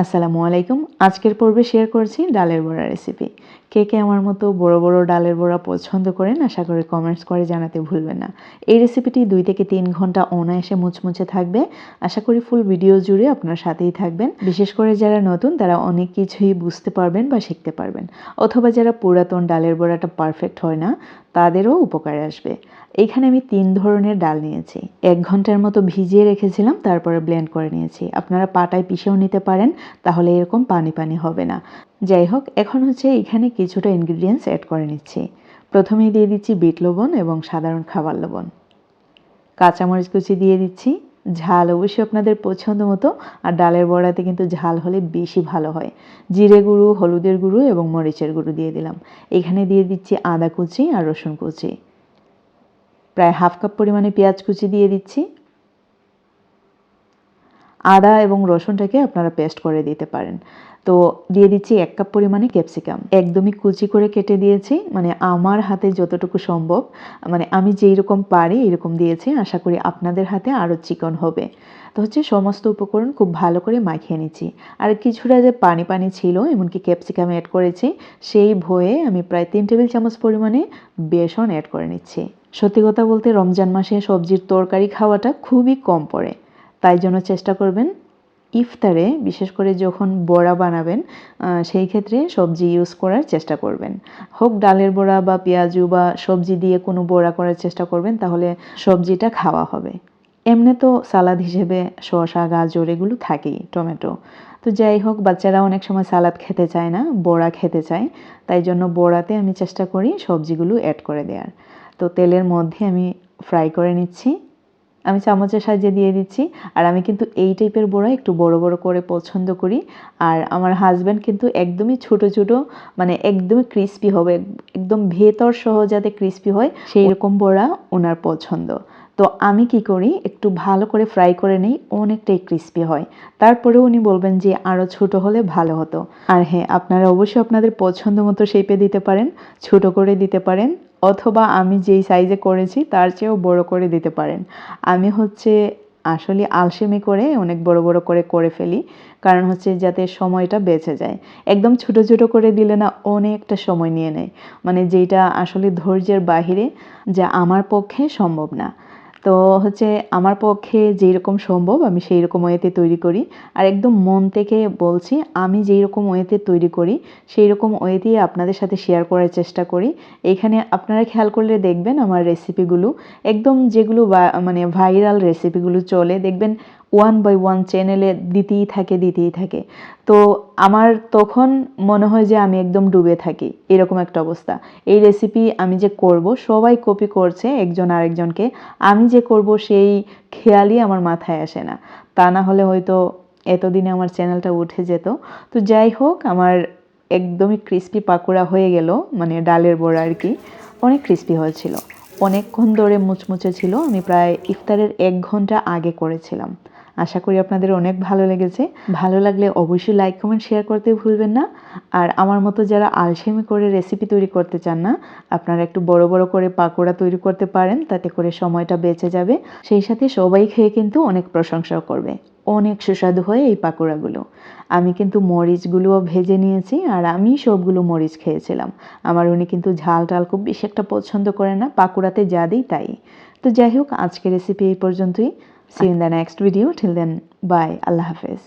আসসালামু আলাইকুম। আজকের পর্বে শেয়ার করছি ডালের বড়া রেসিপি। কে কে আমার মতো বড় বড় ডালের বড়া পছন্দ করেন আশা করি কমেন্টস করে জানাতে ভুলবেন না। এই রেসিপিটি 2 থেকে 3 ঘন্টা অনায়াসে মুচমুচে থাকবে। আশা করি ফুল ভিডিও জুড়ে আপনার সাথেই থাকবেন। বিশেষ করে যারা নতুন তারা অনেক কিছুই বুঝতে পারবেন বা শিখতে পারবেন, অথবা যারা পুরাতন ডালের বড়াটা পারফেক্ট হয় না তাদেরও উপকারে আসবে। এইখানে আমি 3 ধরনের ডাল নিয়েছি। 1 ঘন্টার মতো ভিজিয়ে রেখেছিলাম, তারপরে ব্লেন্ড করে নিয়েছি। আপনারা পাটায় পিষেও নিতে পারেন, তাহলে এরকম পানি পানি হবে না। যাই হোক, এখন এখানে কিছুটা ইনগ্রিডিয়েন্টস অ্যাড করে নিচ্ছি। প্রথমেই দিয়ে দিচ্ছি বিট লবণ এবং সাধারণ খাবার লবণ। কাঁচামরিচ কুচি দিয়ে দিচ্ছি। ঝাল অবশ্যই আপনাদের পছন্দ মতো, আর ডালের বড়াতে কিন্তু ঝাল হলে বেশি ভালো হয়। জিরে গুঁড়ো, হলুদের গুঁড়ো এবং মরিচের গুঁড়ো দিয়ে দিলাম। এখানে দিয়ে দিচ্ছি আদা কুচি আর রসুন কুচি। প্রায় হাফ কাপ পরিমাণে পেঁয়াজ কুচি দিয়ে দিচ্ছি। আদা এবং রসুনটাকে আপনারা পেস্ট করে দিতে পারেন। তো দিয়ে দিচ্ছি 1 কাপ পরিমাণে ক্যাপসিকাম, একদমই কুচি করে কেটে দিয়েছি। মানে আমার হাতে যতটুকু সম্ভব, মানে আমি যেই রকম পারি এরকম দিয়েছি। আশা করি আপনাদের হাতে আরও চিকন হবে। তো সমস্ত উপকরণ খুব ভালো করে মাখিয়ে নিচ্ছি। আর কিছুটা যে পানি পানি ছিল, এমনকি ক্যাপসিকাম অ্যাড করেছি, সেই ভয়ে আমি প্রায় 3 টেবিল চামচ পরিমাণে বেসন অ্যাড করে নিচ্ছি। সত্যি কথা বলতে রমজান মাসে সবজির তরকারি খাওয়াটা খুবই কম পড়ে, তাই জন্য চেষ্টা করবেন ইফতারে, বিশেষ করে যখন বড়া বানাবেন সেই ক্ষেত্রে সবজি ইউজ করার চেষ্টা করবেন। হোক ডালের বড়া বা পেঁয়াজু বা সবজি দিয়ে কোনো বড়া করার চেষ্টা করবেন, তাহলে সবজিটা খাওয়া হবে। এমনি তো সালাদ হিসেবে শসা, গাজর এগুলো থাকেই, টমেটো। তো যাই হোক, বাচ্চারা অনেক সময় সালাদ খেতে চায় না, বড়া খেতে চায়, তাই জন্য বড়াতে আমি চেষ্টা করি সবজিগুলো অ্যাড করে দেওয়ার। তো তেলের মধ্যে আমি ফ্রাই করে নিচ্ছি। আমি চামচের সাহায্যে দিয়ে দিচ্ছি। আর আমি কিন্তু এই টাইপের বড়া একটু বড় বড় করে পছন্দ করি। আর আমার হাজব্যান্ড কিন্তু একদমই ছোট ছোট, মানে একদমই ক্রিস্পি হবে, একদম ভেতর সহ যাতে ক্রিস্পি হয় সেই রকম বড়া ওনার পছন্দ। তো আমি কি করি, একটু ভালো করে ফ্রাই করে নেই, অনেকটাই ক্রিস্পি হয়। তারপরে উনি বলবেন যে আরও ছোট হলে ভালো হতো। আর হ্যাঁ, আপনারা অবশ্যই আপনাদের পছন্দ মতো শেপে দিতে পারেন, ছোট করে দিতে পারেন, অথবা আমি যেই সাইজে করেছি তার চেয়েও বড় করে দিতে পারেন। আমি আসলে আলসেমি করে অনেক বড় বড় করে ফেলি, কারণ যাতে সময়টা বেঁচে যায়। একদম ছোট ছোট করে দিলে না অনেকটা সময় নিয়ে নেয়, মানে যেটা আসলে ধৈর্যের বাহিরে, যা আমার পক্ষে সম্ভব না। তো আমার পক্ষে যেই রকম সম্ভব আমি সেই রকম ওয়েতে তৈরি করি। আর একদম মন থেকে বলছি, আমি যেই রকম ওয়েতে তৈরি করি সেই রকম ওয়েতেই আপনাদের সাথে শেয়ার করার চেষ্টা করি। এইখানে আপনারা খেয়াল করলে দেখবেন আমার রেসিপিগুলো একদম যেগুলো মানে ভাইরাল রেসিপিগুলো চলে, দেখবেন 1 বাই 1 চ্যানেলে দিতেই থাকে। তো আমার তখন মনে হয় যে আমি একদম ডুবে থাকি, এরকম একটা অবস্থা। এই রেসিপি আমি যে করব সবাই কপি করছে একজন আরেকজনকে, আমি যে করব সেই খেয়ালই আমার মাথায় আসে না। তা না হলে হয়তো এতদিনে আমার চ্যানেলটা উঠে যেত। তো যাই হোক, আমার একদমই ক্রিস্পি পাকোড়া হয়ে গেল, মানে ডালের বড়া আর কি। অনেক ক্রিস্পি হয়েছিল, অনেকক্ষণ ধরে মুচমুচে ছিল। আমি প্রায় ইফতারের 1 ঘন্টা আগে করেছিলাম। আশা করি আপনাদের অনেক ভালো লেগেছে। ভালো লাগলে অবশ্যই লাইক, কমেন্ট, শেয়ার করতে ভুলবেন না। আর আমার মতো যারা আলসেমি করে রেসিপি তৈরি করতে চান না, আপনারা একটু বড় বড় করে পাকোড়া তৈরি করতে পারেন, তাতে করে সময়টা বেঁচে যাবে। সেই সাথে সবাই খেয়ে কিন্তু অনেক প্রশংসাও করবে। অনেক সুস্বাদু হয় এই পাকোড়াগুলো। আমি কিন্তু মরিচগুলোও ভেজে নিয়েছি, আর আমি সবগুলো মরিচ খেয়েছিলাম। আমার উনি কিন্তু ঝাল টাল খুব বেশি একটা পছন্দ করে না, পাকোড়াতে যা দিই তাই। তো যাই হোক, আজকের রেসিপি এই পর্যন্তই। See you in the next video. Till then, bye. Allah Hafiz.